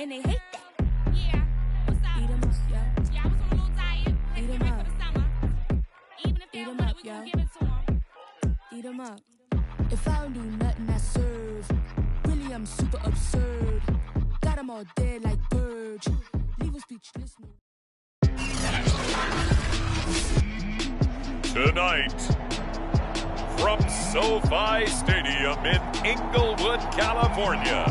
and they hate that. Yeah, what's up? Eat 'em up, yo. Yeah, I was on a little diet. Eat 'em up. For the summer. Even if they don't want it, we gon' give it to 'em. Eat 'em up. If I don't do nothing, I serve. Really, I'm super absurd. Got 'em all dead like birds. Leave 'em speechless. Tonight, from SoFi Stadium in Inglewood, California,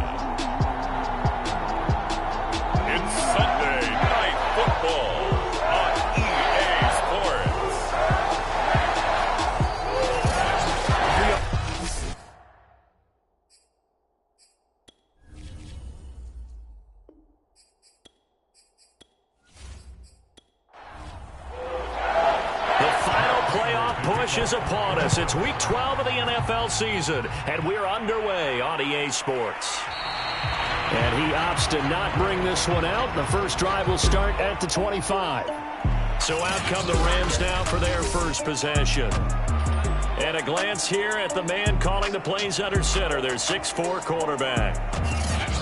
it's Sunday Night Football on EA Sports. Push is upon us. It's week 12 of the NFL season, and we're underway on EA Sports. And he opts to not bring this one out. The first drive will start at the 25. So out come the Rams now for their first possession. And a glance here at the man calling the plays under center, their 6'4" quarterback.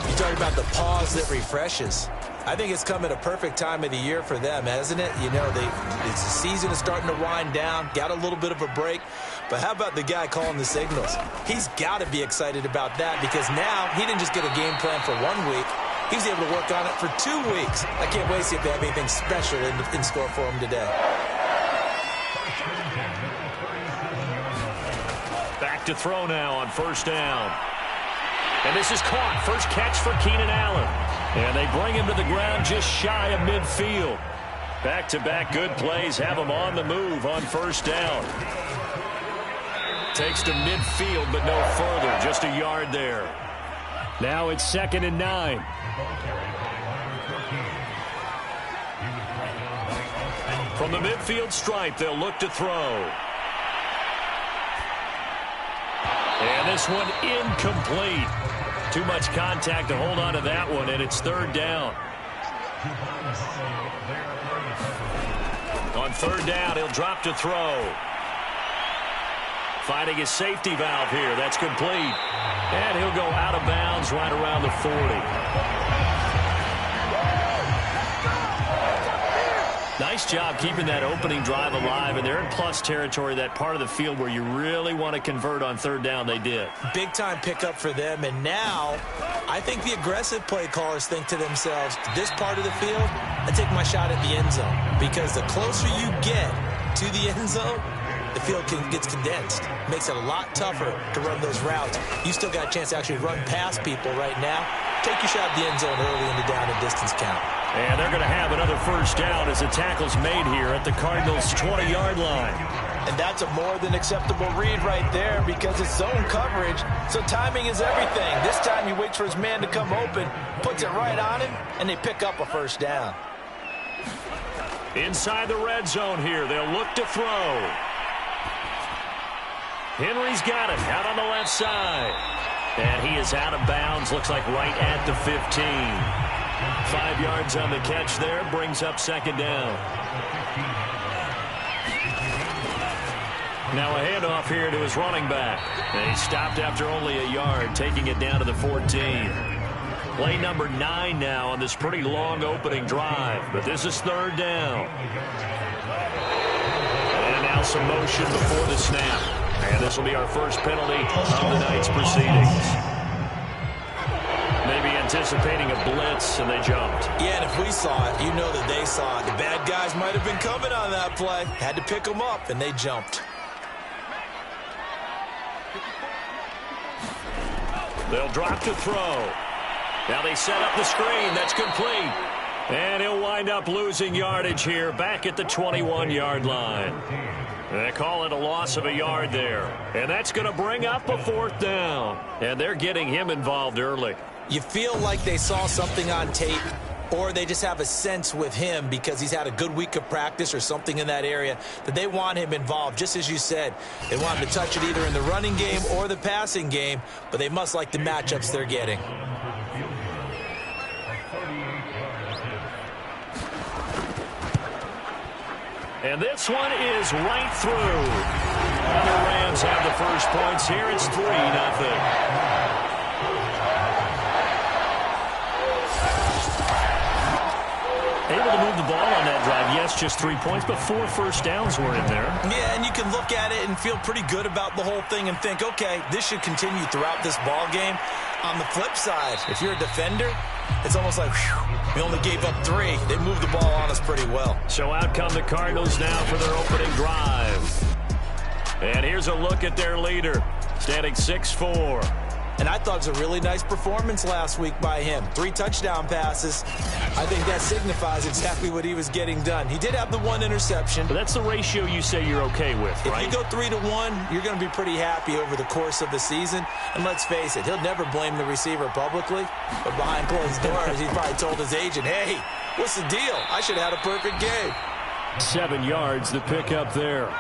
You talk about the pause that refreshes. I think it's come at a perfect time of the year for them, hasn't it? You know, the season is starting to wind down, got a little bit of a break. But how about the guy calling the signals? He's got to be excited about that because now he didn't just get a game plan for 1 week. He was able to work on it for 2 weeks. I can't wait to see if they have anything special in store for him today. Back to throw now on first down. And this is caught. First catch for Keenan Allen. And they bring him to the ground just shy of midfield. Back-to-back good plays have him on the move on first down. Takes to midfield, but no further. Just a yard there. Now it's 2nd and 9. From the midfield stripe, they'll look to throw. And this one incomplete. Too much contact to hold on to that one, and it's 3rd down. On 3rd down, he'll drop to throw. Finding his safety valve here. That's complete. And he'll go out of bounds right around the 40. Nice job keeping that opening drive alive, and they're in plus territory, that part of the field where you really want to convert on 3rd down. They did. Big-time pickup for them, and now I think the aggressive play callers think to themselves, this part of the field, I take my shot at the end zone, because the closer you get to the end zone, the field gets condensed. Makes it a lot tougher to run those routes. You still got a chance to actually run past people right now. Take your shot at the end zone early in the down and distance count. And they're going to have another first down as the tackle's made here at the Cardinals' 20-yard line. And that's a more than acceptable read right there because it's zone coverage, so timing is everything. This time he waits for his man to come open, puts it right on him, and they pick up a first down. Inside the red zone here, they'll look to throw. Henry's got it out on the left side. And he is out of bounds, looks like right at the 15. 5 yards on the catch there, brings up 2nd down. Now a handoff here to his running back. And he stopped after only a yard, taking it down to the 14. Play number 9 now on this pretty long opening drive. But this is 3rd down. And now some motion before the snap. And this will be our first penalty of the night's proceedings. Maybe anticipating a blitz, and they jumped. Yeah, and if we saw it, you know that they saw it. The bad guys might have been coming on that play. Had to pick them up, and they jumped. They'll drop to throw. Now they set up the screen. That's complete. And he'll wind up losing yardage here back at the 21-yard line. They call it a loss of a yard there. And that's going to bring up a 4th down. And they're getting him involved early. You feel like they saw something on tape, or they just have a sense with him because he's had a good week of practice or something in that area that they want him involved. Just as you said, they want him to touch it either in the running game or the passing game, but they must like the matchups they're getting. And this one is right through. And the Rams have the first points here. It's 3-0. to move the ball on that drive. Yes, just 3 points, but 4 first downs were in there. Yeah, and you can look at it and feel pretty good about the whole thing and think, okay, this should continue throughout this ball game. On the flip side, if you're a defender, it's almost like, whew, we only gave up 3. They moved the ball on us pretty well. So out come the Cardinals now for their opening drive. And here's a look at their leader, standing 6'4". And I thought it was a really nice performance last week by him. 3 touchdown passes. I think that signifies exactly what he was getting done. He did have the 1 interception. But that's the ratio you say you're okay with, right? If you go 3-1, you're going to be pretty happy over the course of the season. And let's face it, he'll never blame the receiver publicly. But behind closed doors, he probably told his agent, hey, what's the deal? I should have had a perfect game. 7 yards, the pickup there.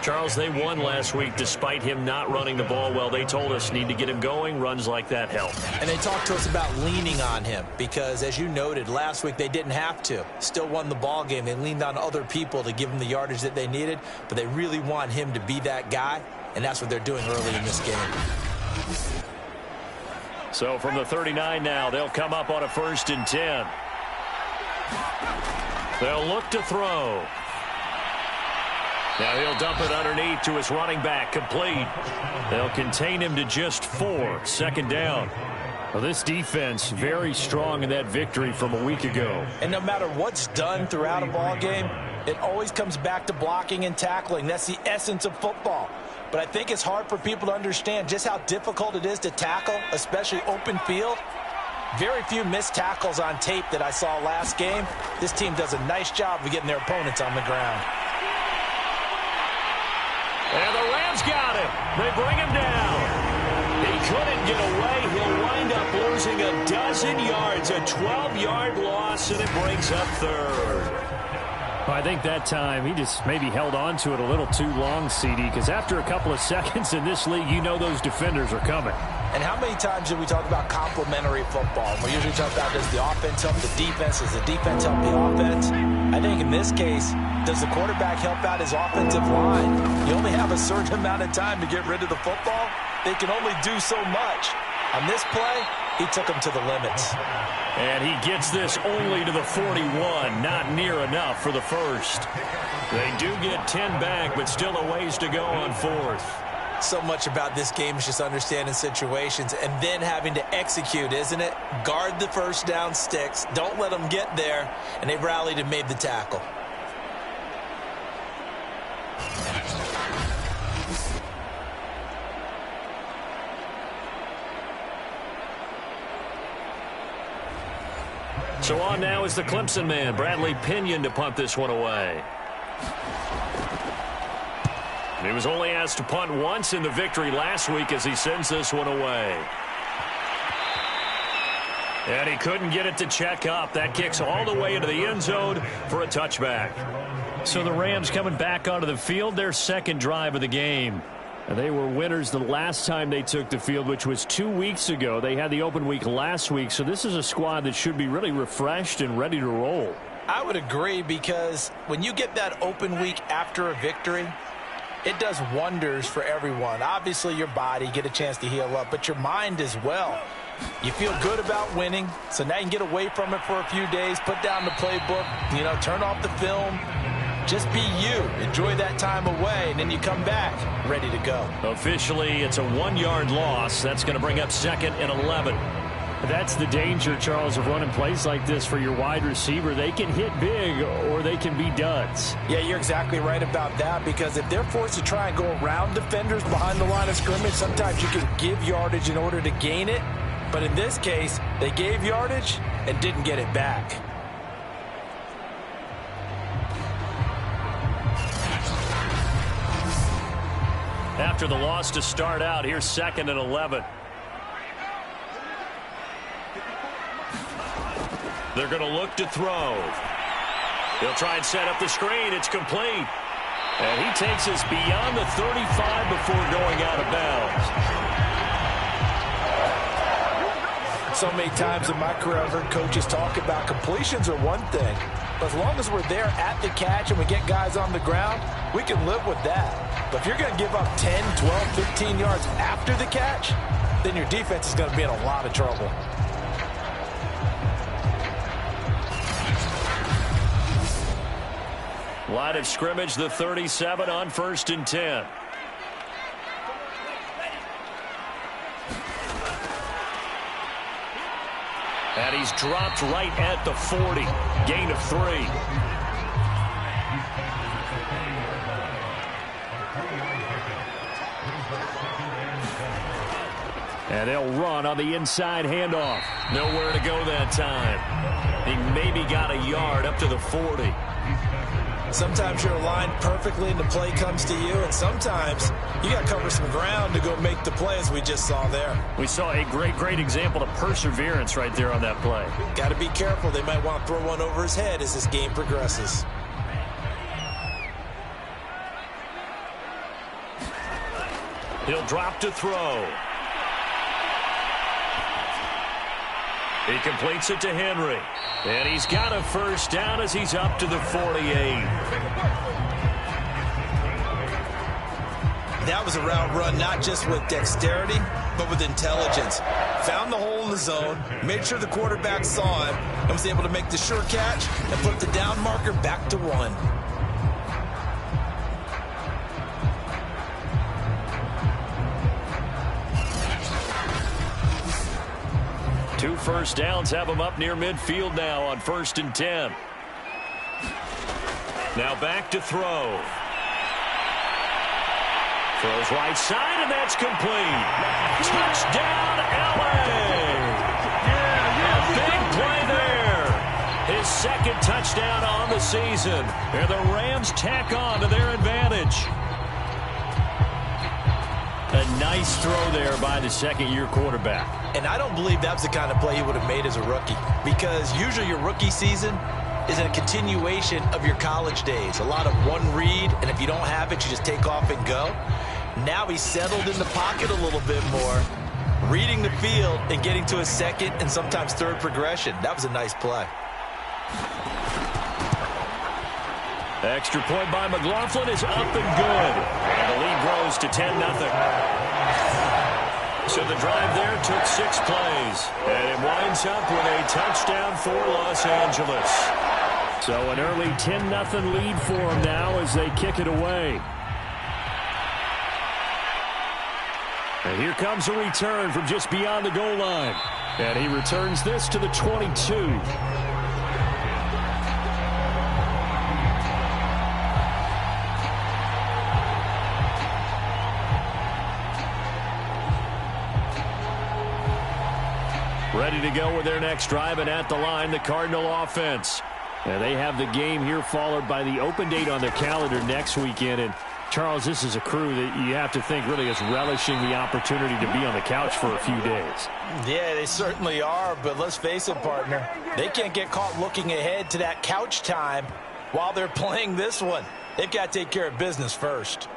Charles, they won last week despite him not running the ball well. They told us need to get him going. Runs like that help. And they talked to us about leaning on him because, as you noted, last week they didn't have to. Still won the ball game. They leaned on other people to give them the yardage that they needed, but they really want him to be that guy, and that's what they're doing early in this game. So from the 39 now, they'll come up on a 1st and 10. They'll look to throw. Now he'll dump it underneath to his running back, complete. They'll contain him to just 4, 2nd down. Well, this defense very strong in that victory from a week ago. And no matter what's done throughout a ball game, it always comes back to blocking and tackling. That's the essence of football. But I think it's hard for people to understand just how difficult it is to tackle, especially open field. Very few missed tackles on tape that I saw last game. This team does a nice job of getting their opponents on the ground. And the Rams got him. They bring him down. He couldn't get away. He'll wind up losing a dozen yards. A 12-yard loss, and it brings up 3rd. Well, I think that time he just maybe held on to it a little too long, CD, because after a couple of seconds in this league, you know those defenders are coming. And how many times do we talk about complementary football? We usually talk about does the offense help the defense? Does the defense help the offense? I think in this case, does the quarterback help out his offensive line? You only have a certain amount of time to get rid of the football. They can only do so much. On this play, he took him to the limits. And he gets this only to the 41, not near enough for the 1st. They do get 10 back, but still a ways to go on 4th. So much about this game is just understanding situations and then having to execute, isn't it? Guard the 1st down sticks. Don't let them get there. And they rallied and made the tackle. So on now is the Clemson man, Bradley Pinion, to punt this one away. He was only asked to punt once in the victory last week as he sends this one away. And he couldn't get it to check up. That kicks all the way into the end zone for a touchback. So the Rams coming back onto the field, their 2nd drive of the game. And they were winners the last time they took the field, which was 2 weeks ago. They had the open week last week, so this is a squad that should be really refreshed and ready to roll. I would agree, because when you get that open week after a victory, it does wonders for everyone. Obviously, your body, get a chance to heal up, but your mind as well. You feel good about winning, so now you can get away from it for a few days, put down the playbook, turn off the film. Just be you. Enjoy that time away, and then you come back ready to go. Officially, it's a 1-yard loss. That's going to bring up 2nd and 11. That's the danger, Charles, of running plays like this for your wide receiver. They can hit big or they can be duds. Yeah, you're exactly right about that, because if they're forced to try and go around defenders behind the line of scrimmage, sometimes you can give yardage in order to gain it. But in this case, they gave yardage and didn't get it back. After the loss to start out, here's 2nd and 11. They're going to look to throw. He'll try and set up the screen. It's complete. And he takes us beyond the 35 before going out of bounds. So many times in my career, I've heard coaches talk about completions are one thing. But as long as we're there at the catch and we get guys on the ground, we can live with that. But if you're going to give up 10, 12, 15 yards after the catch, then your defense is going to be in a lot of trouble. Line of scrimmage, the 37 on 1st and 10. And he's dropped right at the 40. Gain of 3. And they'll run on the inside handoff. Nowhere to go that time. He maybe got a yard up to the 40. Sometimes you're aligned perfectly and the play comes to you, and sometimes you got to cover some ground to go make the play, as we just saw there. We saw a great example of perseverance right there on that play. Got to be careful. They might want to throw one over his head as this game progresses. He'll drop to throw. He completes it to Henry. And he's got a first down as he's up to the 48. That was a route run not just with dexterity, but with intelligence. Found the hole in the zone, made sure the quarterback saw him, and was able to make the sure catch and put the down marker back to 1. 2 first downs have him up near midfield now on 1st and 10. Now back to throw. Throws right side, and that's complete. Touchdown, L.A. A big play there. His second touchdown on the season. And the Rams tack on to their advantage. A nice throw there by the second-year quarterback. And I don't believe that's the kind of play he would have made as a rookie, because usually your rookie season is a continuation of your college days. A lot of one read, and if you don't have it, you just take off and go. Now he's settled in the pocket a little bit more, reading the field and getting to his second and sometimes third progression. That was a nice play. Extra point by McLaughlin is up and good. And the lead grows to 10-0. So the drive there took 6 plays. And it winds up with a touchdown for Los Angeles. So an early 10-0 lead for them now as they kick it away. And here comes a return from just beyond the goal line. And he returns this to the 22. Ready to go with their next drive, and at the line, the Cardinal offense. And they have the game here followed by the open date on their calendar next weekend. And, Charles, this is a crew that you have to think really is relishing the opportunity to be on the couch for a few days. Yeah, they certainly are, but let's face it, partner. They can't get caught looking ahead to that couch time while they're playing this one. They've got to take care of business first.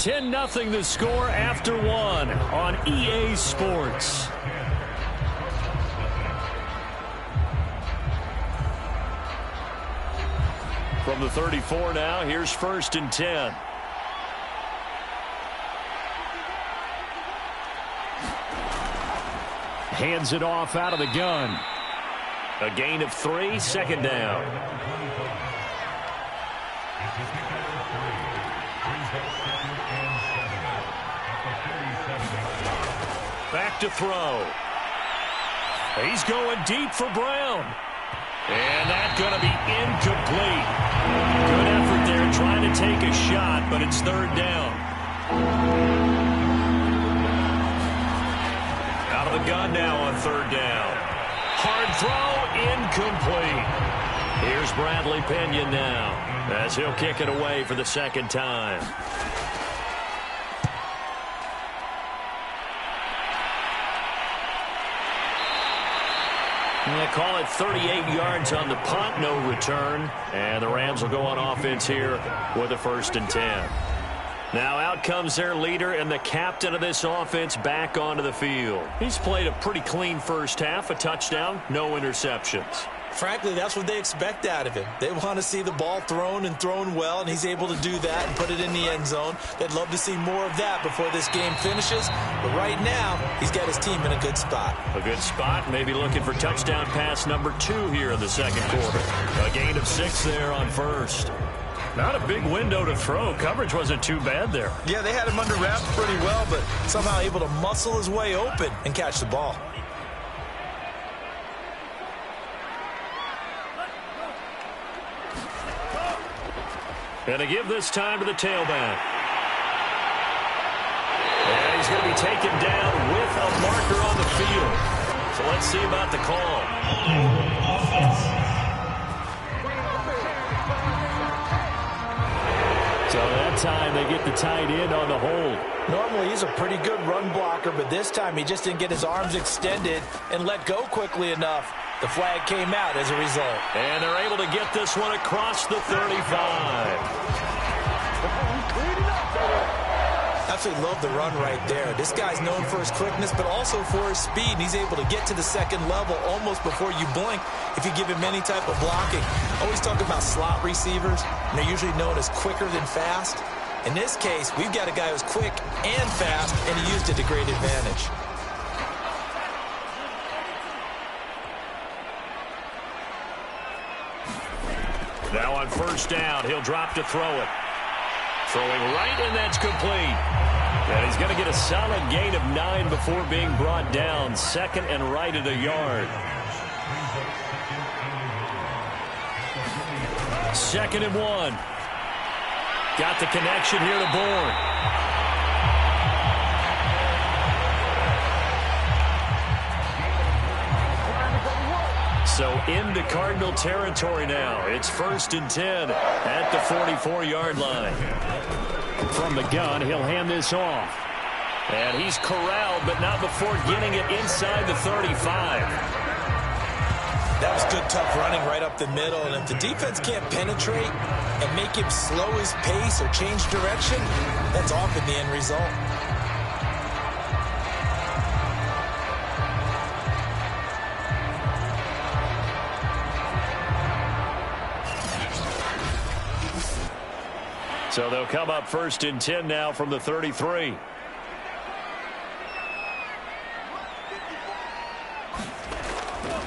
$10-0 the score after 1 on EA Sports. From the 34 now, here's 1st and 10. Hands it off out of the gun. A gain of 3, 2nd down. Back to throw. He's going deep for Brown. And that's going to be incomplete. Good effort there trying to take a shot, but it's 3rd down. Out of the gun now on 3rd down. Hard throw, incomplete. Here's Bradley Pinion now as he'll kick it away for the 2nd time. Yeah, call it 38 yards on the punt, no return. And the Rams will go on offense here with a 1st and 10. Now out comes their leader and the captain of this offense back onto the field. He's played a pretty clean first half, a touchdown, no interceptions. Frankly, that's what they expect out of him. They want to see the ball thrown and thrown well, and he's able to do that and put it in the end zone. They'd love to see more of that before this game finishes. But right now, he's got his team in a good spot. A good spot, maybe looking for touchdown pass number 2 here in the second quarter. A gain of 6 there on first. Not a big window to throw. Coverage wasn't too bad there. Yeah, they had him under wraps pretty well, but somehow able to muscle his way open and catch the ball. And to give this time to the tailback. And he's going to be taken down with a marker on the field. So let's see about the call. So that time they get the tight end on the hold. Normally he's a pretty good run blocker, but this time he just didn't get his arms extended and let go quickly enough. The flag came out as a result. And they're able to get this one across the 35. Absolutely love the run right there. This guy's known for his quickness, but also for his speed. He's able to get to the second level almost before you blink if you give him any type of blocking. Always talk about slot receivers, and they're usually known as quicker than fast. In this case, we've got a guy who's quick and fast, and he used it to great advantage. Now on first down, he'll drop to throw it. Throwing right, and that's complete. And he's going to get a solid gain of 9 before being brought down. 2nd and right at a yard. 2nd and 1. Got the connection here to Bourne. So into Cardinal territory now. It's 1st and 10 at the 44-yard line. From the gun, he'll hand this off. And he's corralled, but not before getting it inside the 35. That was good, tough running right up the middle. And if the defense can't penetrate and make him slow his pace or change direction, that's often the end result. So they'll come up 1st and 10 now from the 33.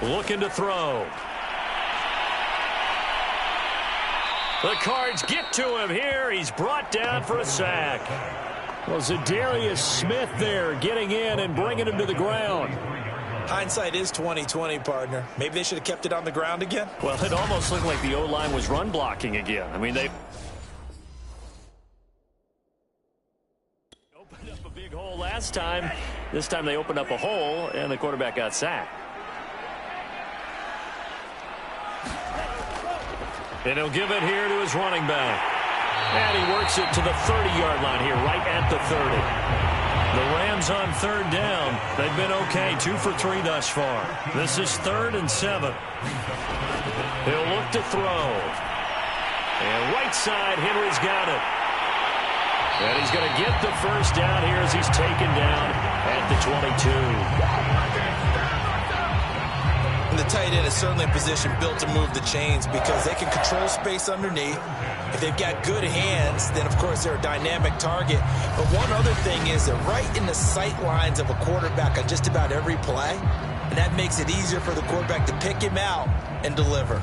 Looking to throw. The Cards get to him here. He's brought down for a sack. Well, Zadarius Smith there getting in and bringing him to the ground. Hindsight is 20/20, partner. Maybe they should have kept it on the ground again. Well, it almost looked like the O-line was run blocking again. I mean, they opened up a big hole last time. This time they opened up a hole, and the quarterback got sacked. And he'll give it here to his running back. And he works it to the 30-yard line here, right at the 30. The Rams on 3rd down. They've been okay, 2 for 3 thus far. This is 3rd and 7. He'll look to throw. And right side, Henry's got it. And he's going to get the first down here as he's taken down at the 22. And the tight end is certainly a position built to move the chains because they can control space underneath. If they've got good hands, then, of course, they're a dynamic target. But one other thing is they're right in the sight lines of a quarterback on just about every play, and that makes it easier for the quarterback to pick him out and deliver.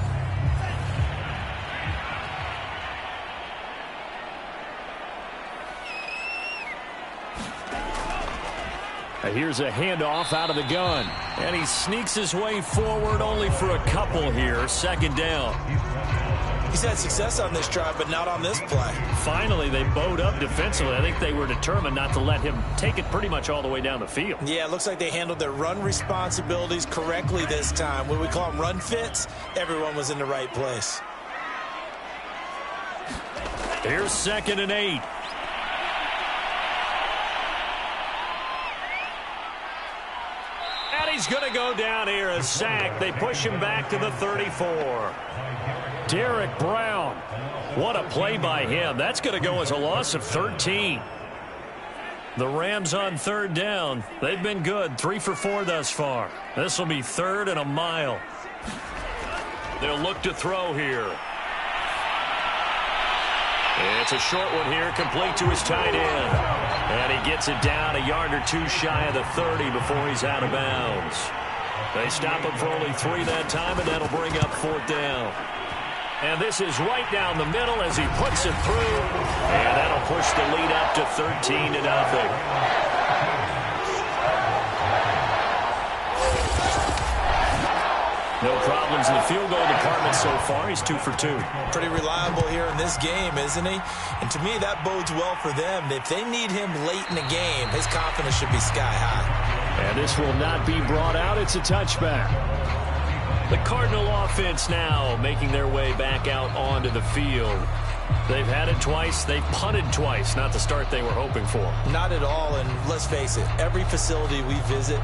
Here's a handoff out of the gun. And he sneaks his way forward only for a couple here. 2nd down. He's had success on this drive, but not on this play. Finally, they bowed up defensively. I think they were determined not to let him take it pretty much all the way down the field. Yeah, it looks like they handled their run responsibilities correctly this time. When we call them run fits, everyone was in the right place. Here's 2nd and 8. He's he's going to go down here, a sack. They push him back to the 34. Derek Brown. What a play by him. That's going to go as a loss of 13. The Rams on third down. They've been good, 3 for 4 thus far. This will be 3rd and a mile. They'll look to throw here. It's a short one here, complete to his tight end. And he gets it down a yard or 2 shy of the 30 before he's out of bounds. They stop him for only 3 that time, and that'll bring up 4th down. And this is right down the middle as he puts it through. And that'll push the lead up to 13-0. No problems in the field goal department so far. He's 2 for 2. Pretty reliable here in this game, isn't he? And to me, that bodes well for them. If they need him late in the game, his confidence should be sky high. And this will not be brought out. It's a touchback. The Cardinal offense now making their way back out onto the field. They've had it twice. They've punted twice. Not the start they were hoping for. Not at all, and let's face it, every facility we visit,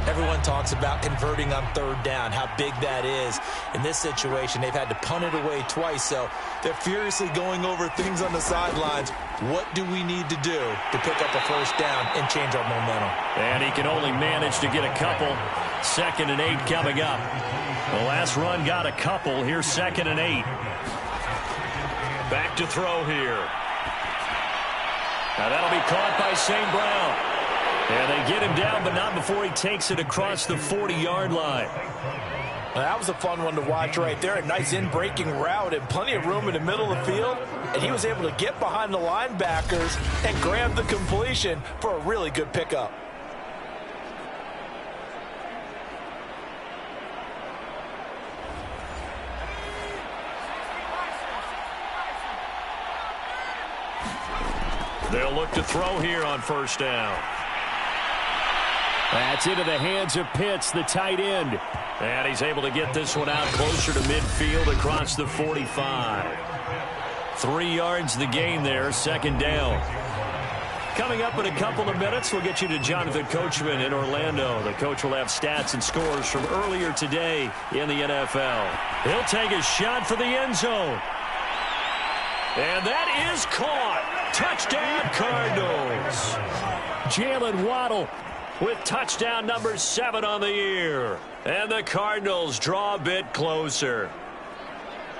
everyone talks about converting on 3rd down, how big that is. In this situation, they've had to punt it away twice, so they're furiously going over things on the sidelines. What do we need to do to pick up a 1st down and change our momentum? And he can only manage to get a couple. 2nd and 8 coming up. The last run got a couple. Here's 2nd and 8. Back to throw here. Now that'll be caught by St. Brown. And they get him down, but not before he takes it across the 40-yard line. Well, that was a fun one to watch right there. A nice in-breaking route and plenty of room in the middle of the field. And he was able to get behind the linebackers and grab the completion for a really good pickup. They'll look to throw here on 1st down. That's into the hands of Pitts, the tight end. And he's able to get this one out closer to midfield across the 45. 3 yards the gain there, 2nd down. Coming up in a couple of minutes, we'll get you to Jonathan Coachman in Orlando. The coach will have stats and scores from earlier today in the NFL. He'll take a shot for the end zone. And that is caught. Touchdown, Cardinals. Jalen Waddle with touchdown number 7 on the year. And the Cardinals draw a bit closer.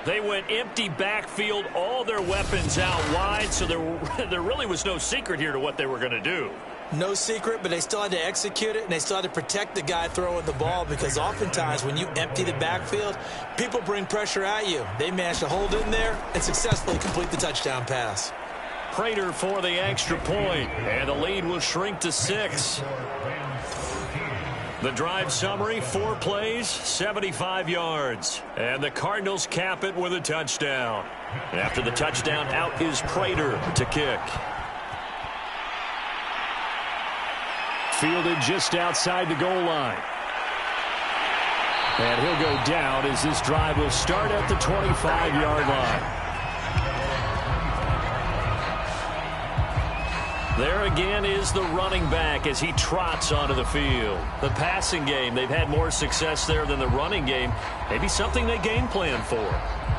They went empty backfield, all their weapons out wide, so there really was no secret here to what they were going to do. No secret, but they still had to execute it, and they still had to protect the guy throwing the ball, because oftentimes when you empty the backfield, people bring pressure at you. They managed to hold in there and successfully complete the touchdown pass. Prater for the extra point, and the lead will shrink to 6. The drive summary, 4 plays, 75 yards. And the Cardinals cap it with a touchdown. After the touchdown, out is Prater to kick. Fielded just outside the goal line. And he'll go down as this drive will start at the 25-yard line. There again is the running back as he trots onto the field. The passing game, they've had more success there than the running game. Maybe something they game plan for.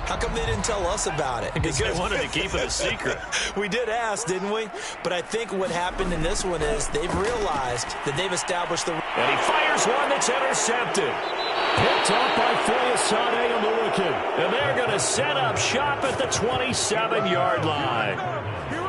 How come they didn't tell us about it? Because they wanted to keep it a secret. We did ask, didn't we? But I think what happened in this one is they've realized that they've established the... And he fires one that's intercepted. Picked up by Foyesade and Lurikin. And they're going to set up shop at the 27-yard line.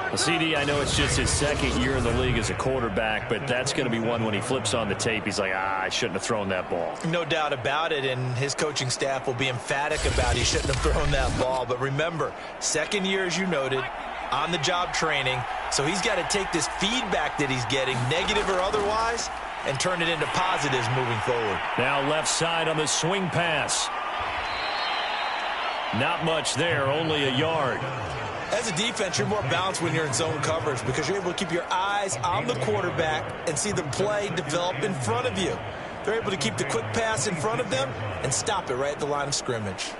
Well, CD, I know it's just his 2nd year in the league as a quarterback, but that's going to be one when he flips on the tape. He's like, I shouldn't have thrown that ball. No doubt about it, and his coaching staff will be emphatic about he shouldn't have thrown that ball. But remember, 2nd year, as you noted, on-the-job training, so he's got to take this feedback that he's getting, negative or otherwise, and turn it into positives moving forward. Now left side on the swing pass. Not much there, only a yard. As a defense, you're more balanced when you're in zone coverage because you're able to keep your eyes on the quarterback and see the play develop in front of you. They're able to keep the quick pass in front of them and stop it right at the line of scrimmage.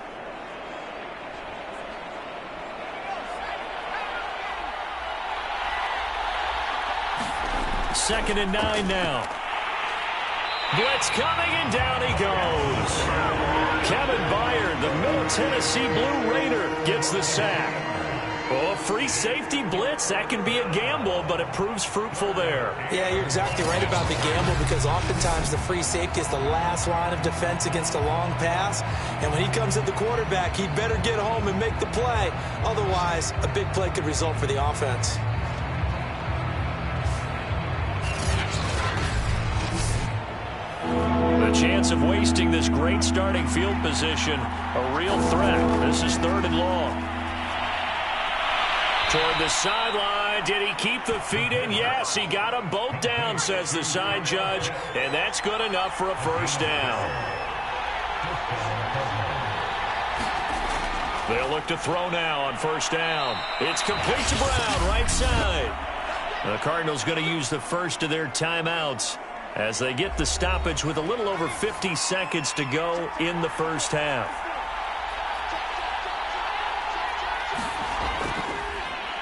Second and 9 now. Blitz coming, and down he goes. Kevin Byard, the Middle Tennessee Blue Raider, gets the sack. Oh, free safety blitz, that can be a gamble, but it proves fruitful there. Yeah, you're exactly right about the gamble, because oftentimes the free safety is the last line of defense against a long pass. And when he comes at the quarterback, he better get home and make the play. Otherwise, a big play could result for the offense. The chance of wasting this great starting field position, a real threat. This is 3rd and long. Toward the sideline. Did he keep the feet in? Yes, he got them both down, says the side judge, and that's good enough for a first down. They'll look to throw now on first down. It's complete to Brown, right side. The Cardinals going to use the first of their timeouts as they get the stoppage with a little over 50 seconds to go in the first half.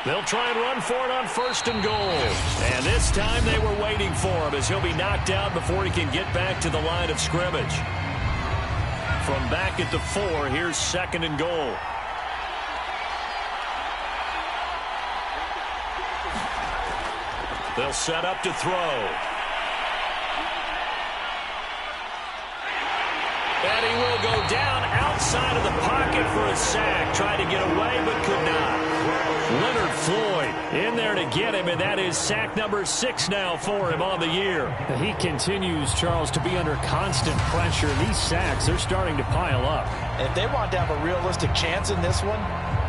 They'll try and run for it on 1st and goal. And this time they were waiting for him, as he'll be knocked out before he can get back to the line of scrimmage. From back at the 4, here's 2nd and goal. They'll set up to throw. And he will go down outside of the pocket for a sack. Tried to get away, but could not. Leonard Floyd in there to get him, and that is sack number 6 now for him on the year. He continues, Charles, to be under constant pressure. These sacks are starting to pile up. And if they want to have a realistic chance in this one,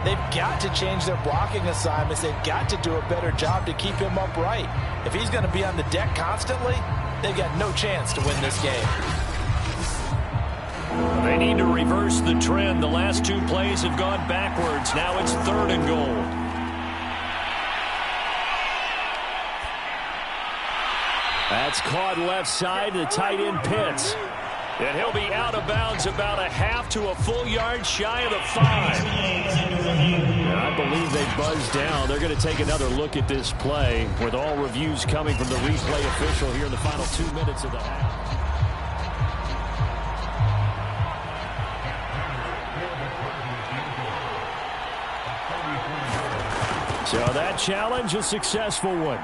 they've got to change their blocking assignments. They've got to do a better job to keep him upright. If he's going to be on the deck constantly, they've got no chance to win this game. They need to reverse the trend. The last 2 plays have gone backwards. Now it's 3rd and goal. That's caught left side. The tight end Pitts. And he'll be out of bounds about a half to a full yard shy of the 5. And I believe they buzzed down. They're going to take another look at this play with all reviews coming from the replay official here in the final 2 minutes of the half. So that challenge, a successful one.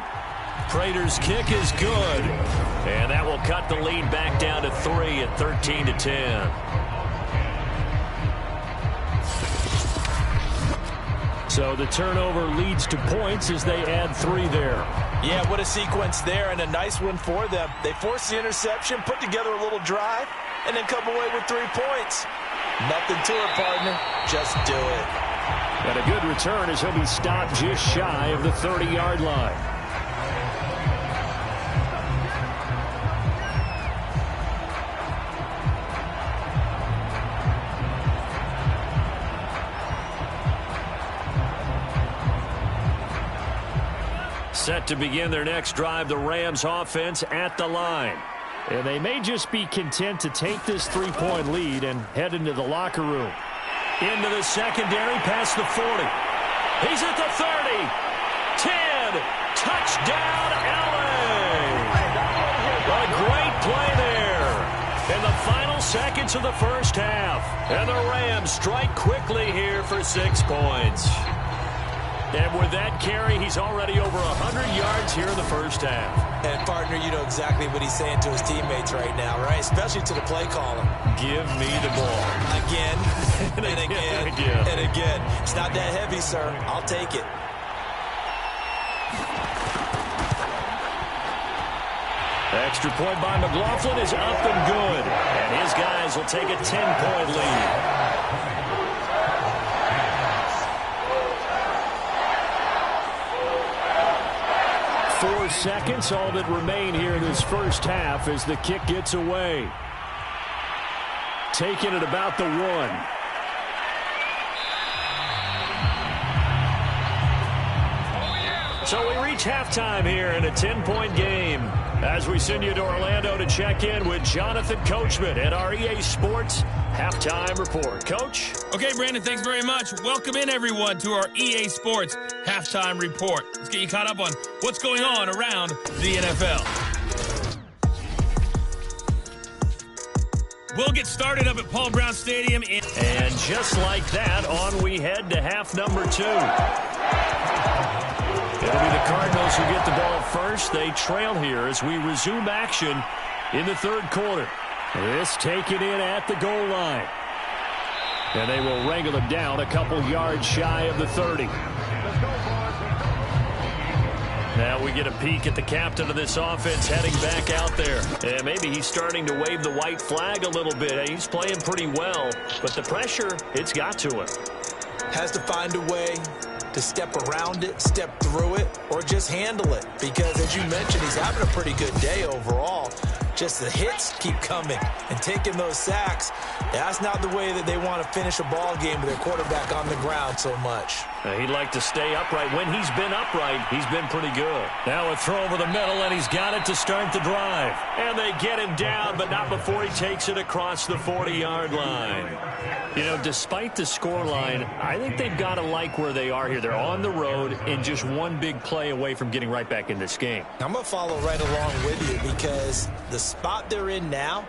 Prater's kick is good. And that will cut the lead back down to 3 at 13-10. So the turnover leads to points as they add 3 there. Yeah, what a sequence there, and a nice one for them. They force the interception, put together a little drive, and then come away with 3 points. Nothing to it, partner. Just do it. And a good return as he'll be stopped just shy of the 30-yard line. Set to begin their next drive, the Rams offense at the line. And they may just be content to take this 3-point lead and head into the locker room. Into the secondary, past the 40. He's at the 30. 10. Touchdown, LA. A great play there. In the final seconds of the first half. And the Rams strike quickly here for 6 points. And with that carry, he's already over 100 yards here in the first half. And, partner, you know exactly what he's saying to his teammates right now, right? Especially to the play caller. Give me the ball. Again, and again, and again. It's not that heavy, sir. I'll take it. Extra point by McLaughlin is up and good. And his guys will take a 10-point lead. 4 seconds, all that remain here in this first half as the kick gets away. Taking it about the 1. So we reach halftime here in a 10-point game as we send you to Orlando to check in with Jonathan Coachman at our EA Sports Halftime Report. Coach? Okay, Brandon, thanks very much. Welcome in, everyone, to our EA Sports Halftime Report. Let's get you caught up on what's going on around the NFL. We'll get started up at Paul Brown Stadium. And just like that, on we head to half number 2. It'll be the Cardinals who get the ball first. They trail here as we resume action in the third quarter. This taken in at the goal line. And they will wrangle him down a couple yards shy of the 30. Now we get a peek at the captain of this offense heading back out there. And maybe he's starting to wave the white flag a little bit. He's playing pretty well, but the pressure, it's got to him. Has to find a way to step around it, step through it, or just handle it. Because, as you mentioned, he's having a pretty good day overall. Just the hits keep coming and taking those sacks. That's not the way that they want to finish a ball game with their quarterback on the ground so much. He'd like to stay upright. When he's been upright, he's been pretty good. Now a throw over the middle, and he's got it to start the drive. And they get him down, but not before he takes it across the 40-yard line. You know, despite the scoreline, I think they've got to like where they are here. They're on the road and just one big play away from getting right back in this game. I'm going to follow right along with you because the spot they're in now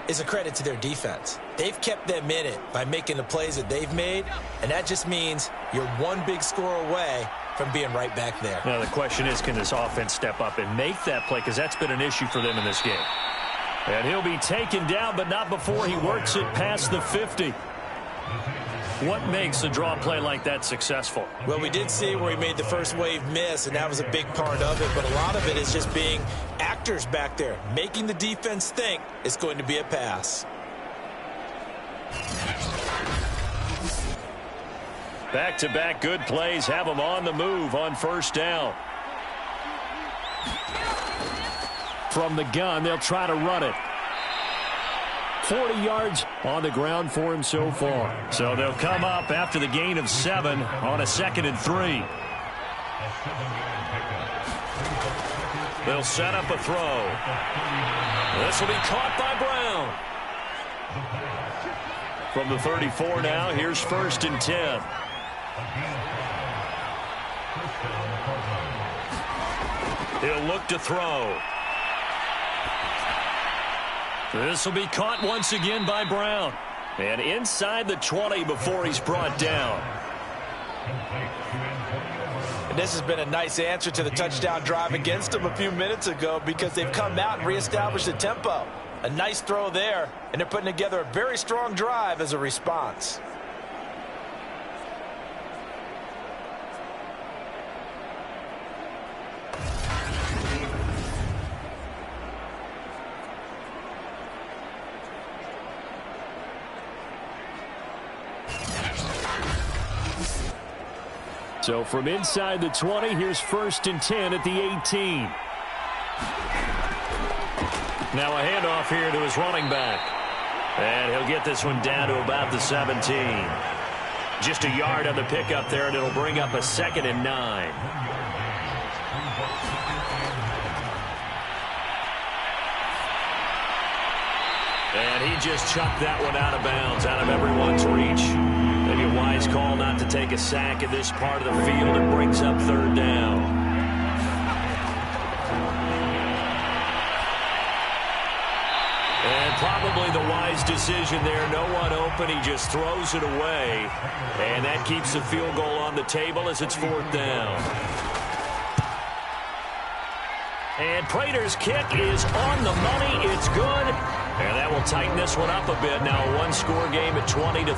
is a credit to their defense. They've kept them in it by making the plays that they've made, and that just means you're one big score away from being right back there. Now the question is, can this offense step up and make that play? Because that's been an issue for them in this game. And he'll be taken down, but not before he works it past the 50. What makes a draw play like that successful? Well, we did see where he made the first wave miss, and that was a big part of it. But a lot of it is just being actors back there, making the defense think it's going to be a pass. Back-to-back good plays have them on the move on first down. From the gun, they'll try to run it. 40 yards on the ground for him so far. So they'll come up after the gain of 7 on a 2nd and 3. They'll set up a throw. This will be caught by Brown. From the 34 now, here's 1st and 10. He'll look to throw. This will be caught once again by Brown. And inside the 20 before he's brought down. And this has been a nice answer to the touchdown drive against them a few minutes ago because they've come out and reestablished the tempo. A nice throw there, and they're putting together a very strong drive as a response. So from inside the 20, here's 1st and 10 at the 18. Now a handoff here to his running back. And he'll get this one down to about the 17. Just a yard on the pickup there, and it'll bring up a 2nd and 9. And he just chucked that one out of bounds, out of everyone's reach. Maybe a wise call not to take a sack in this part of the field. It brings up 3rd down. And probably the wise decision there. No one open. He just throws it away. And that keeps the field goal on the table as it's 4th down. And Prater's kick is on the money. It's good. And that will tighten this one up a bit. Now a one-score game at 20-13.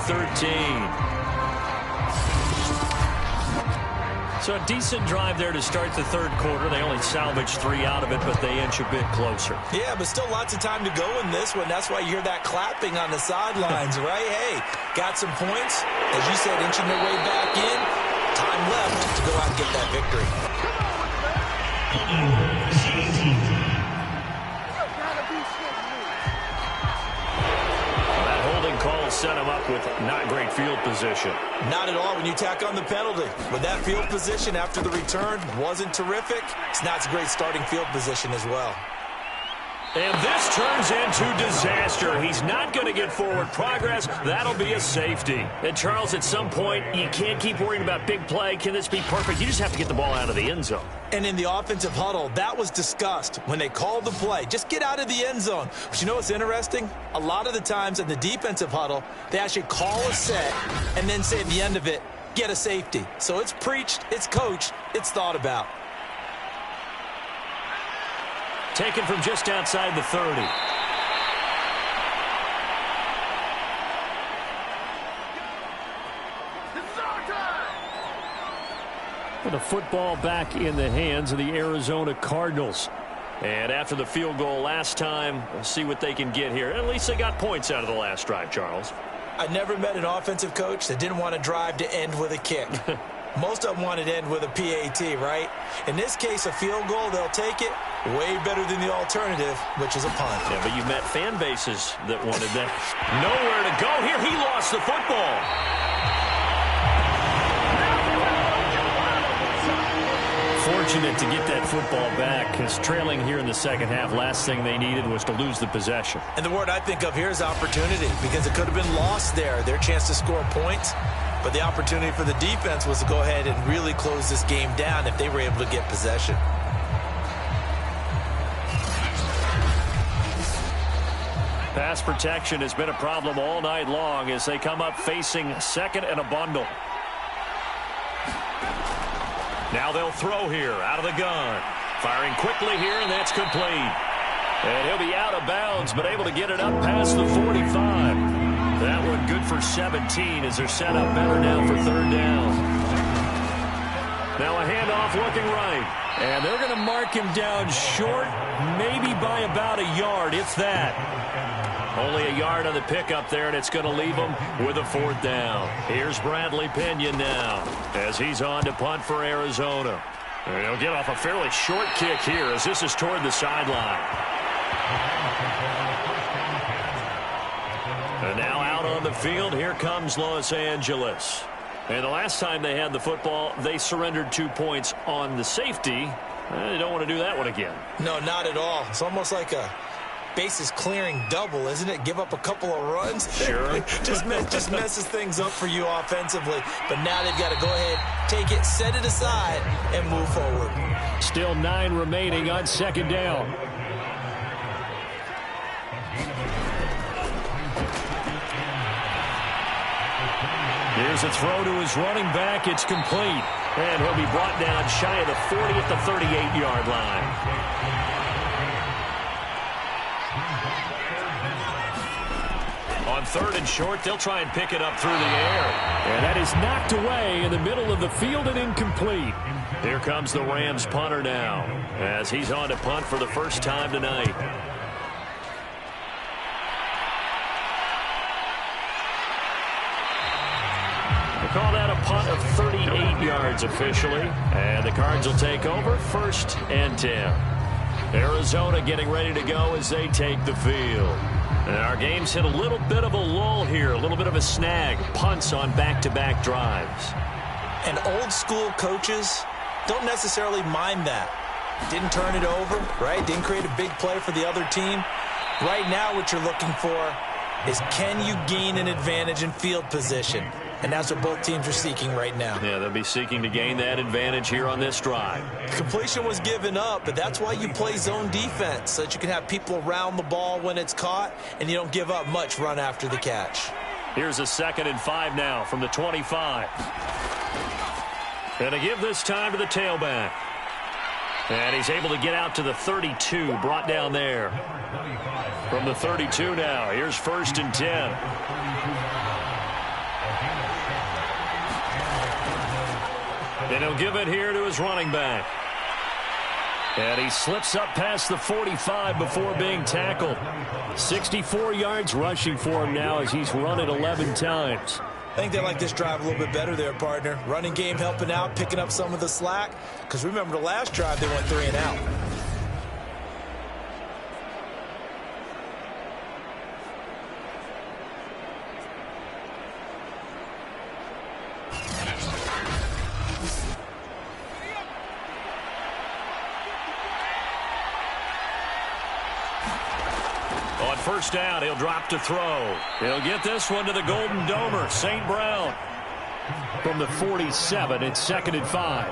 So a decent drive there to start the third quarter. They only salvaged 3 out of it, but they inch a bit closer. Yeah, but still lots of time to go in this one. That's why you hear that clapping on the sidelines, right? Hey, got some points. As you said, inching their way back in. Time left to go out and get that victory. Call set him up with not great field position. Not at all when you tack on the penalty. With that field position after the return wasn't terrific, it's not a great starting field position as well. And this turns into disaster. He's not going to get forward progress. That'll be a safety. And, Charles, at some point, you can't keep worrying about big play. Can this be perfect? You just have to get the ball out of the end zone. And in the offensive huddle, that was discussed when they called the play. Just get out of the end zone. But you know what's interesting? A lot of the times in the defensive huddle, they actually call a set and then say at the end of it, get a safety. So it's preached, it's coached, it's thought about. Taken from just outside the 30. And the football back in the hands of the Arizona Cardinals. And after the field goal last time, we'll see what they can get here. At least they got points out of the last drive, Charles. I never met an offensive coach that didn't want to drive to end with a kick. Most of them wanted to end with a PAT, right? In this case, a field goal, they'll take it. Way better than the alternative, which is a punt. Yeah, but you've met fan bases that wanted that. Nowhere to go here. He lost the football. Fortunate to get that football back, because trailing here in the second half, last thing they needed was to lose the possession. And the word I think of here is opportunity, because it could have been lost there, their chance to score points. But the opportunity for the defense was to go ahead and really close this game down if they were able to get possession. Pass protection has been a problem all night long as they come up facing second and a bundle. Now they'll throw here out of the gun. Firing quickly here, and that's complete. And he'll be out of bounds, but able to get it up past the 45. That one good for 17 as they're set up better now for third down. Now a handoff looking right. And they're going to mark him down short, maybe by about a yard, if that. Only a yard on the pickup there, and it's going to leave him with a fourth down. Here's Bradley Pinion now as he's on to punt for Arizona. And he'll get off a fairly short kick here as this is toward the sideline. And now out on the field, here comes Los Angeles. And the last time they had the football, they surrendered 2 points on the safety. They don't want to do that one again. No, not at all. It's almost like a bases clearing double, isn't it? Give up a couple of runs. Sure. just messes things up for you offensively. But now they've got to go ahead, take it, set it aside, and move forward. Still 9 remaining on second down. Here's a throw to his running back. It's complete. And he'll be brought down shy of the 40 at the 38-yard line. On third and short, they'll try and pick it up through the air. And that is knocked away in the middle of the field and incomplete. Here comes the Rams punter now as he's on to punt for the first time tonight. They call that a punt of 38 yards officially. And the Cards will take over first and 10. Arizona getting ready to go as they take the field. And our game's hit a little bit of a lull here, a little bit of a snag. Punts on back-to-back drives. And old school coaches don't necessarily mind that. Didn't turn it over, right? Didn't create a big play for the other team. Right now what you're looking for is, can you gain an advantage in field position? And that's what both teams are seeking right now. Yeah, they'll be seeking to gain that advantage here on this drive. Completion was given up, but that's why you play zone defense, so that you can have people around the ball when it's caught, and you don't give up much run after the catch. Here's a 2nd and 5 now from the 25. And to give this time to the tailback. And he's able to get out to the 32, brought down there. From the 32 now, here's 1st and 10. And he'll give it here to his running back. And he slips up past the 45 before being tackled. 64 yards rushing for him now as he's run it 11 times. I think they like this drive a little bit better there, partner. Running game helping out, picking up some of the slack. Because remember the last drive, they went 3 and out. first down. He'll drop to throw. He'll get this one to the Golden Domer, St. Brown. From the 47, it's 2nd and 5.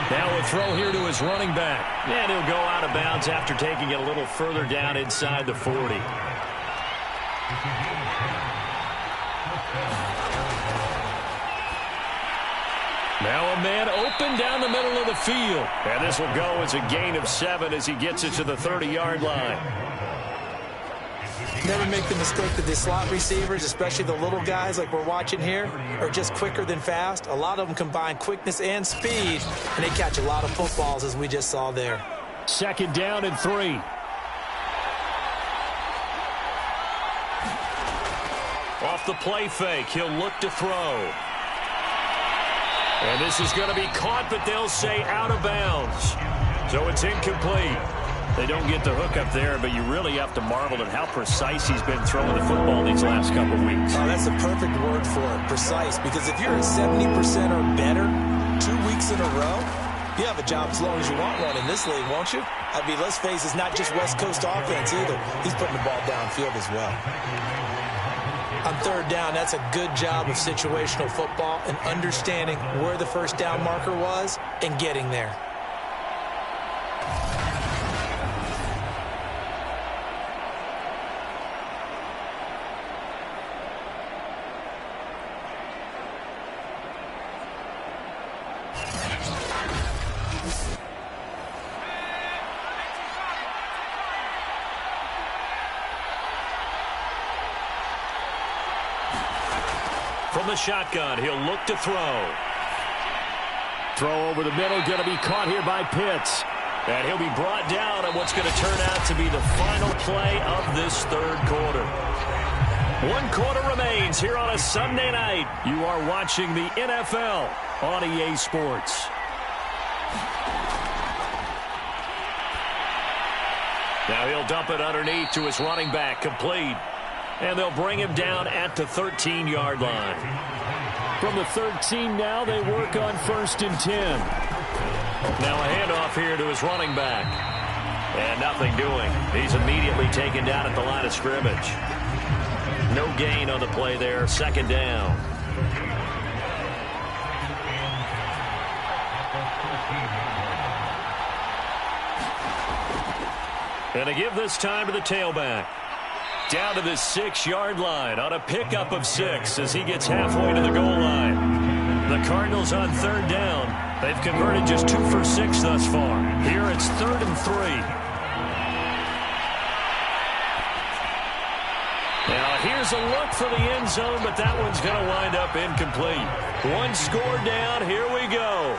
Now a throw here to his running back. And he'll go out of bounds after taking it a little further down inside the 40. Now a man open down the middle of the field. And this will go as a gain of 7 as he gets it to the 30-yard line. Never make the mistake that the slot receivers, especially the little guys like we're watching here, are just quicker than fast. A lot of them combine quickness and speed, and they catch a lot of footballs, as we just saw there. 2nd down and 3. Off the play fake, he'll look to throw. And this is going to be caught, but they'll say out of bounds. So it's incomplete. They don't get the hook up there, but you really have to marvel at how precise he's been throwing the football these last couple of weeks. Oh, that's a perfect word for it, precise, because if you're at 70% or better 2 weeks in a row, you have a job as long as you want one in this league, won't you? I mean, let's face it, it's not just West Coast offense either. He's putting the ball downfield as well. On 3rd down, that's a good job of situational football and understanding where the first down marker was and getting there. From the shotgun, he'll look to throw. Throw over the middle, going to be caught here by Pitts. And he'll be brought down on what's going to turn out to be the final play of this 3rd quarter. 1 quarter remains here on a Sunday night. You are watching the NFL on EA Sports. Now he'll dump it underneath to his running back, complete. And they'll bring him down at the 13-yard line. From the 13 now, they work on 1st and 10. Now a handoff here to his running back. And nothing doing. He's immediately taken down at the line of scrimmage. No gain on the play there. 2nd down. And they give this time to the tailback. Down to the 6-yard line on a pickup of 6 as he gets halfway to the goal line. The Cardinals on 3rd down. They've converted just 2 for 6 thus far. Here it's 3rd and 3. Now here's a look for the end zone, but that one's going to wind up incomplete. 1 score down. Here we go.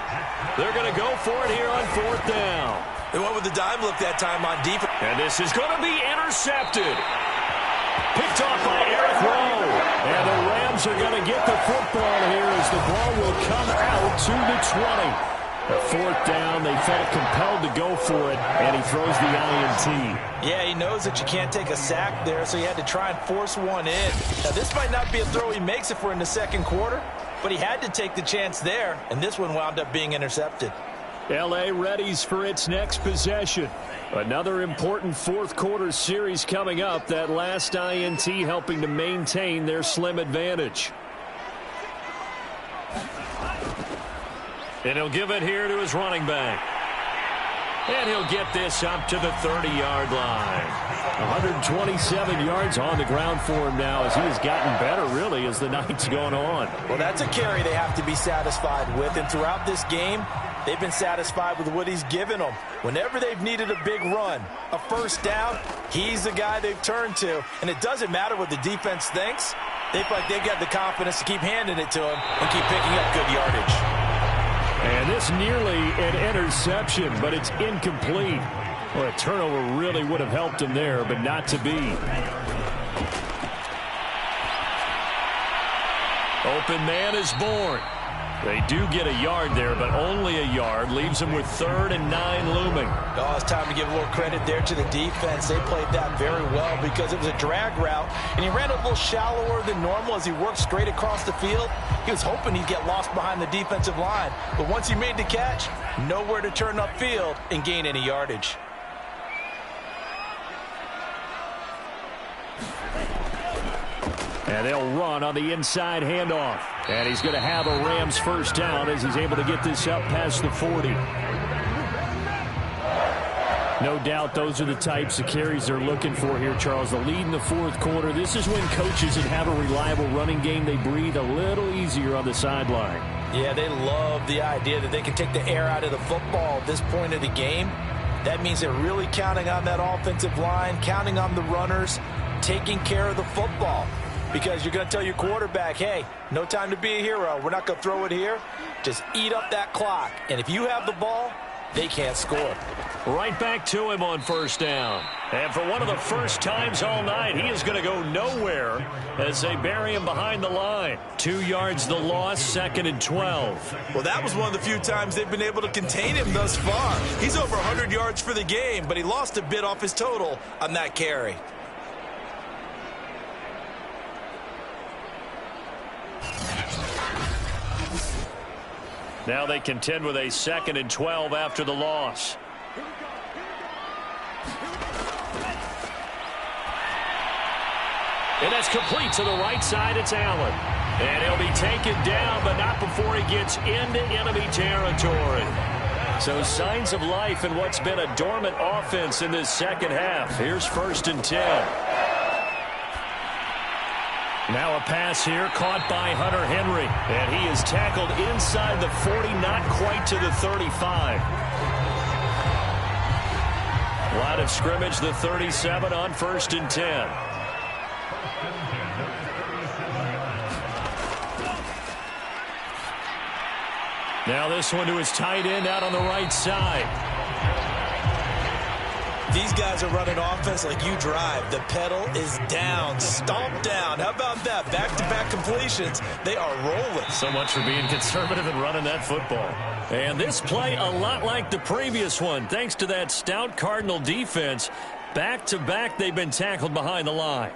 They're going to go for it here on 4th down. They went with the dime look that time on defense. And this is going to be intercepted. Picked off by Eric Rowe. And the Rams are going to get the football here as the ball will come out to the 20. The 4th down, they felt compelled to go for it, and he throws the INT. Yeah, he knows that you can't take a sack there, so he had to try and force one in. Now, this might not be a throw he makes if we're in the 2nd quarter, but he had to take the chance there, and this one wound up being intercepted. L.A. readies for its next possession. Another important 4th quarter series coming up. That last INT helping to maintain their slim advantage. And he'll give it here to his running back. And he'll get this up to the 30-yard line. 127 yards on the ground for him now as he has gotten better, really, as the night's going on. Well, that's a carry they have to be satisfied with. And throughout this game, they've been satisfied with what he's given them. Whenever they've needed a big run, a first down, he's the guy they've turned to. And it doesn't matter what the defense thinks. They feel like they've got the confidence to keep handing it to him and keep picking up good yardage. And this nearly an interception, but it's incomplete. Well, a turnover really would have helped him there, but not to be. Open man is born. They do get a yard there, but only a yard. Leaves them with 3rd and 9 looming. Oh, it's time to give a little credit there to the defense. They played that very well because it was a drag route, and he ran a little shallower than normal as he worked straight across the field. He was hoping he'd get lost behind the defensive line, but once he made the catch, Nowhere to turn upfield and gain any yardage. And they'll run on the inside handoff. And he's going to have a Rams first down as he's able to get this up past the 40. No doubt those are the types of carries they're looking for here, Charles. The lead in the fourth quarter. This is when coaches that have a reliable running game, they breathe a little easier on the sideline. Yeah, they love the idea that they can take the air out of the football at this point of the game. That means they're really counting on that offensive line, counting on the runners, taking care of the football. Because you're going to tell your quarterback, hey, no time to be a hero. We're not going to throw it here. Just eat up that clock. And if you have the ball, they can't score. Right back to him on first down. And for one of the first times all night, he is going to go nowhere as they bury him behind the line. 2 yards the loss, 2nd and 12. Well, that was one of the few times they've been able to contain him thus far. He's over 100 yards for the game, but he lost a bit off his total on that carry. Now they contend with a 2nd and 12 after the loss. And that's complete to the right side. It's Allen. And he'll be taken down, but not before he gets into enemy territory. So signs of life in what's been a dormant offense in this second half. Here's 1st and 10. Now a pass here caught by Hunter Henry. And he is tackled inside the 40, not quite to the 35. Line of scrimmage, the 37 on 1st and 10. Now this one to his tight end out on the right side. These guys are running offense like you drive. The pedal is down, stomp down. How about that? Back-to-back completions. They are rolling. So much for being conservative and running that football. And this play a lot like the previous one. Thanks to that stout Cardinal defense, back-to-back they've been tackled behind the line.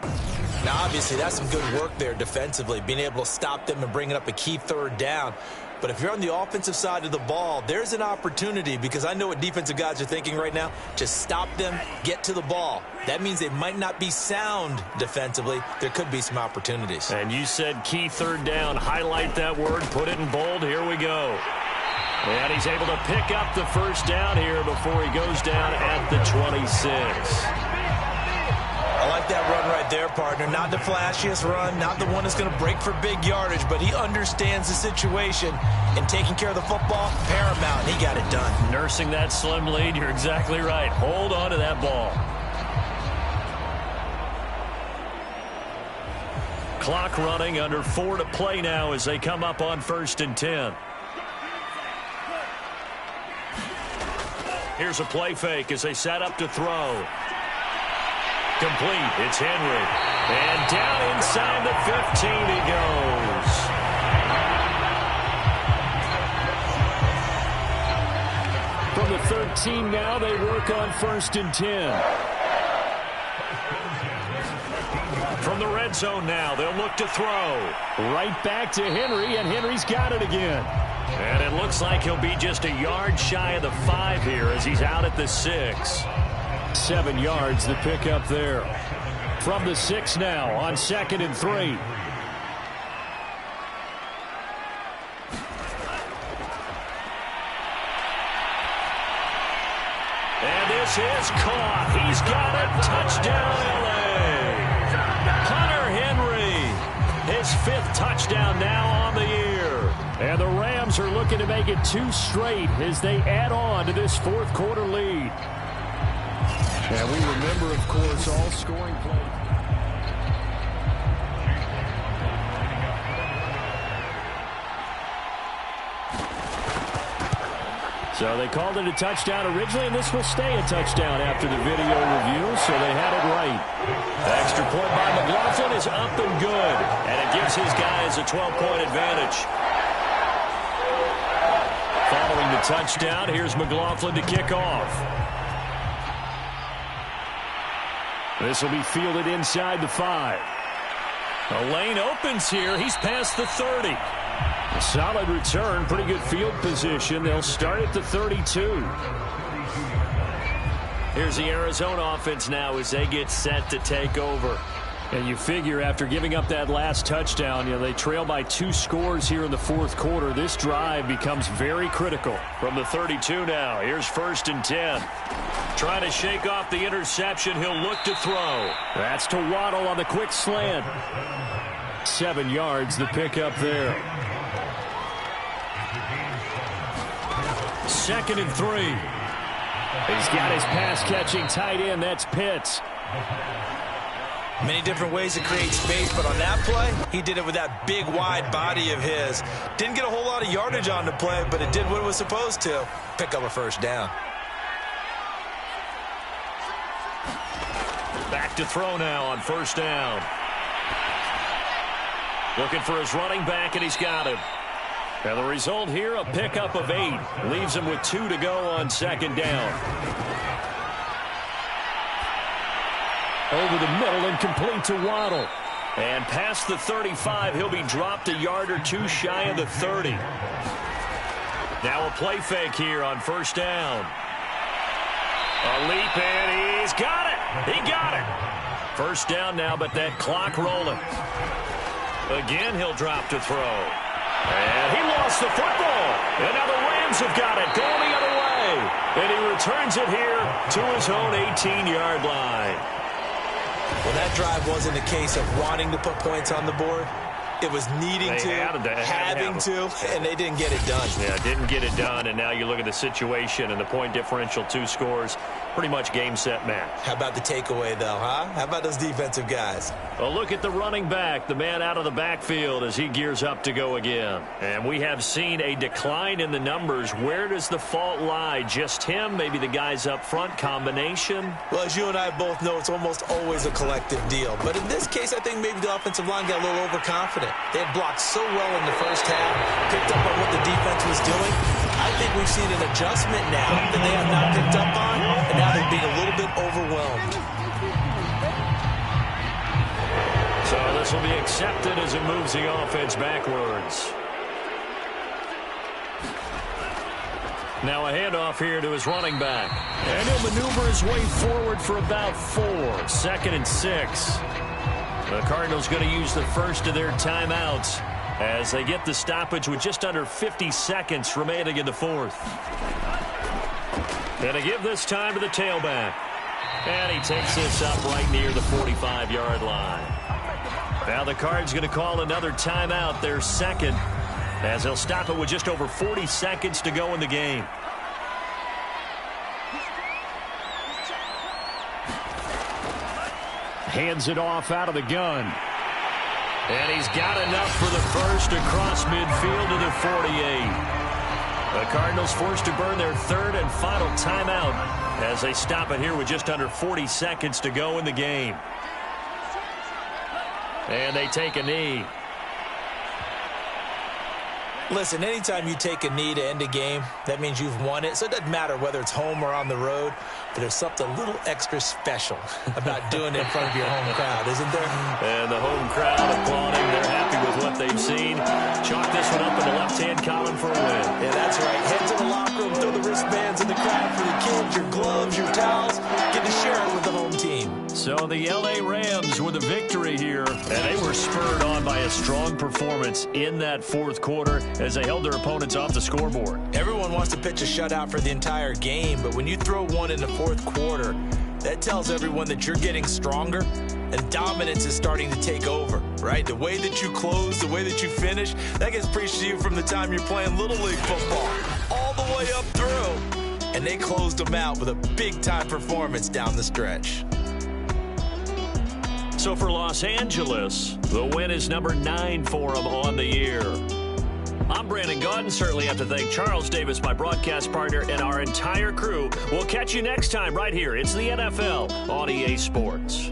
Now, obviously, that's some good work there defensively, being able to stop them and bringing up a key 3rd down. But if you're on the offensive side of the ball, there's an opportunity, because I know what defensive guys are thinking right now. Just stop them, get to the ball. That means they might not be sound defensively. There could be some opportunities. And you said key 3rd down. Highlight that word. Put it in bold. Here we go. And he's able to pick up the first down here before he goes down at the 26. I like that run right there, partner. Not the flashiest run, not the one that's going to break for big yardage, but he understands the situation, and taking care of the football, paramount, and he got it done. Nursing that slim lead, you're exactly right. Hold on to that ball. Clock running, under 4 to play now as they come up on 1st and 10. Here's a play fake as they set up to throw. Complete. It's Henry. And down inside the 15 he goes. From the 13 now, they work on 1st and 10. From the red zone now, they'll look to throw. Right back to Henry, and Henry's got it again. And it looks like he'll be just a yard shy of the 5 here as he's out at the 6. 7 yards, the pickup there. From the 6 now on 2nd and 3. And this is caught. He's got it. Touchdown, LA. Hunter Henry, his 5th touchdown now on the year. And the Rams are looking to make it 2 straight as they add on to this 4th quarter lead. And we remember, of course, all scoring plays. So they called it a touchdown originally, and this will stay a touchdown after the video review, so they had it right. The extra point by McLaughlin is up and good, and it gives his guys a 12-point advantage. Following the touchdown, here's McLaughlin to kick off. This will be fielded inside the 5. A lane opens here. He's past the 30. Solid return, pretty good field position. They'll start at the 32. Here's the Arizona offense now as they get set to take over. And you figure after giving up that last touchdown, they trail by 2 scores here in the fourth quarter. This drive becomes very critical. From the 32 now, here's 1st and 10. Trying to shake off the interception. He'll look to throw. That's to Waddle on the quick slant. 7 yards, the pickup there. 2nd and 3. He's got his pass-catching tight end. That's Pitts. Many different ways to create space, but on that play, he did it with that big, wide body of his. Didn't get a whole lot of yardage on the play, but it did what it was supposed to. Pick up a 1st down. Back to throw now on 1st down. Looking for his running back, and he's got him. And the result here, a pickup of 8. Leaves him with 2 to go on 2nd down. Over the middle and complete to Waddle. And past the 35, he'll be dropped a yard or 2 shy of the 30. Now a play fake here on 1st down. A leap, and he's got it. He got it. 1st down now, but that clock rolling. Again, he'll drop to throw. And he lost the football. And now the Rams have got it, going the other way. And he returns it here to his own 18-yard line. Well, that drive wasn't a case of wanting to put points on the board. It was needing having to, and they didn't get it done. Yeah, didn't get it done, and now you look at the situation and the point differential, 2 scores, pretty much game, set, match. How about the takeaway, though, huh? How about those defensive guys? A look at the running back, the man out of the backfield as he gears up to go again. And we have seen a decline in the numbers. Where does the fault lie? Just him, maybe the guys up front, combination? Well, as you and I both know, it's almost always a collective deal. But in this case, I think maybe the offensive line got a little overconfident. They had blocked so well in the first half, picked up on what the defense was doing. I think we've seen an adjustment now that they have not picked up on, and now they're being a little bit overwhelmed. So this will be accepted as it moves the offense backwards. Now a handoff here to his running back. And he'll maneuver his way forward for about 4. 2nd and 6. The Cardinals going to use the first of their timeouts as they get the stoppage with just under 50 seconds remaining in the fourth. And to give this time to the tailback. And he takes this up right near the 45-yard line. Now the Cards going to call another timeout, their 2nd, as they'll stop it with just over 40 seconds to go in the game. Hands it off out of the gun. And he's got enough for the first across midfield to the 48. The Cardinals forced to burn their 3rd and final timeout as they stop it here with just under 40 seconds to go in the game. And they take a knee. Listen, anytime you take a knee to end a game, that means you've won it. So it doesn't matter whether it's home or on the road, but there's something a little extra special about doing it in front of your home crowd, isn't there? And the home crowd applauding. They're happy with what they've seen. Chalk this one up in the left-hand column for a win. Yeah, that's right. Head to the locker room, throw the wristbands in the crowd for the kids, your gloves, your towels. Get to share it with the home team. So the L.A. Rams with a victory here, and they were spurred on by a strong performance in that fourth quarter as they held their opponents off the scoreboard. Everyone wants to pitch a shutout for the entire game, but when you throw one in the fourth quarter, that tells everyone that you're getting stronger and dominance is starting to take over, right? The way that you close, the way that you finish, that gets preached to you from the time you're playing Little League football all the way up through. And they closed them out with a big-time performance down the stretch. So for Los Angeles, the win is number 9 for them on the year. I'm Brandon Gaudin. Certainly have to thank Charles Davis, my broadcast partner, and our entire crew. We'll catch you next time right here. It's the NFL on EA Sports.